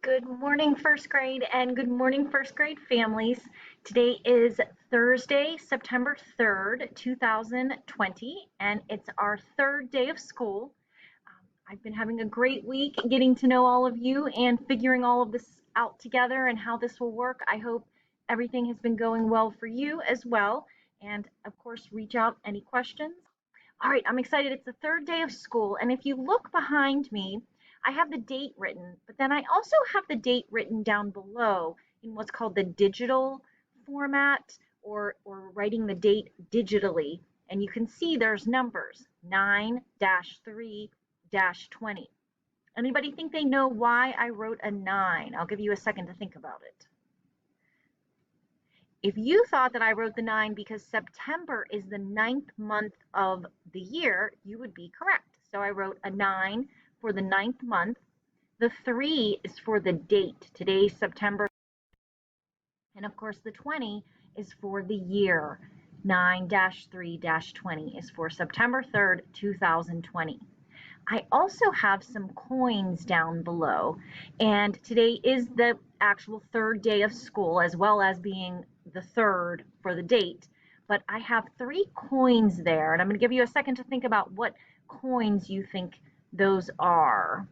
Good morning, first grade, and good morning, first grade families. Today is Thursday, September 3rd, 2020, and it's our third day of school. I've been having a great week getting to know all of you and figuring all of this out together and how this will work. I hope everything has been going well for you as well. And of course, reach out any questions. All right, I'm excited. It's the third day of school, and if you look behind me, I have the date written, but then I also have the date written down below in what's called the digital format or writing the date digitally. And you can see there's numbers 9-3-20. Anybody think they know why I wrote a 9? I'll give you a second to think about it. If you thought that I wrote the 9 because September is the 9th month of the year, you would be correct. So I wrote a 9 for the 9th month. The 3 is for the date. Today's September. And of course, the 20 is for the year. 9-3-20 is for September 3rd, 2020. I also have some coins down below, and today is the actual third day of school, as well as being the third for the date, but I have 3 coins there, and I'm going to give you a second to think about what coins you think those are.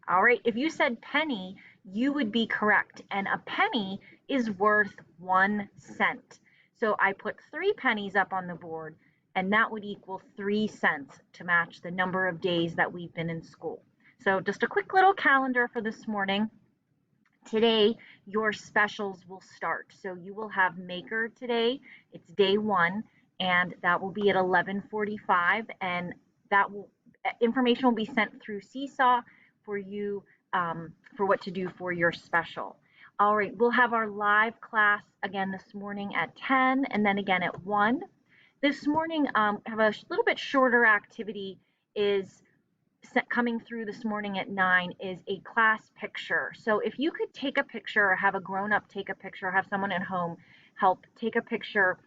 All right, if you said penny, you would be correct, and a penny is worth 1 cent. So I put 3 pennies up on the board, and that would equal 3 cents to match the number of days that we've been in school. So just a quick little calendar for this morning. Today, your specials will start. So you will have Maker today. It's day 1, and that will be at 11:45, and that will information will be sent through Seesaw for you for what to do for your special. All right, we'll have our live class again this morning at 10 and then again at 1. This morning, have a little bit shorter activity is coming through this morning at 9 is a class picture. So if you could take a picture or have a grown-up take a picture, or have someone at home help take a picture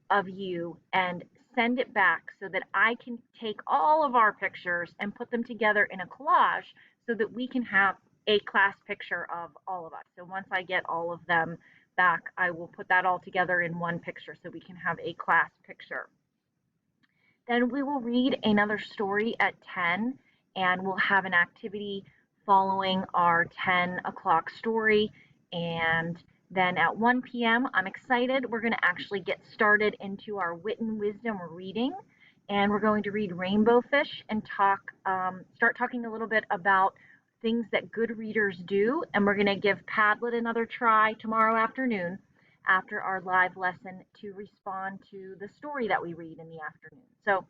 of you and send it back so that I can take all of our pictures and put them together in a collage so that we can have a class picture of all of us. So once I get all of them back, I will put that all together in one picture so we can have a class picture. Then we will read another story at 10, and we'll have an activity following our 10 o'clock story. And then at 1 p.m., I'm excited. We're going to actually get started into our Wit and Wisdom reading. And we're going to read Rainbow Fish and start talking a little bit about things that good readers do. And we're going to give Padlet another try tomorrow afternoon after our live lesson to respond to the story that we read in the afternoon. So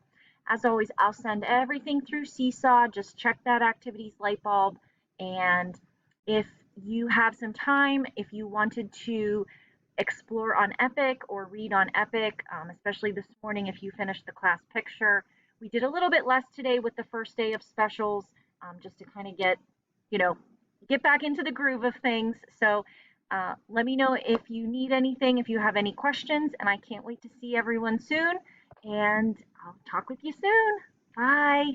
as always, I'll send everything through Seesaw. Just check that activities light bulb. And if you have some time, if you wanted to explore on Epic or read on Epic, especially this morning if you finished the class picture. We did a little bit less today with the first day of specials, just to kind of get back into the groove of things. So let me know if you need anything, if you have any questions, and I can't wait to see everyone soon. And I'll talk with you soon. Bye.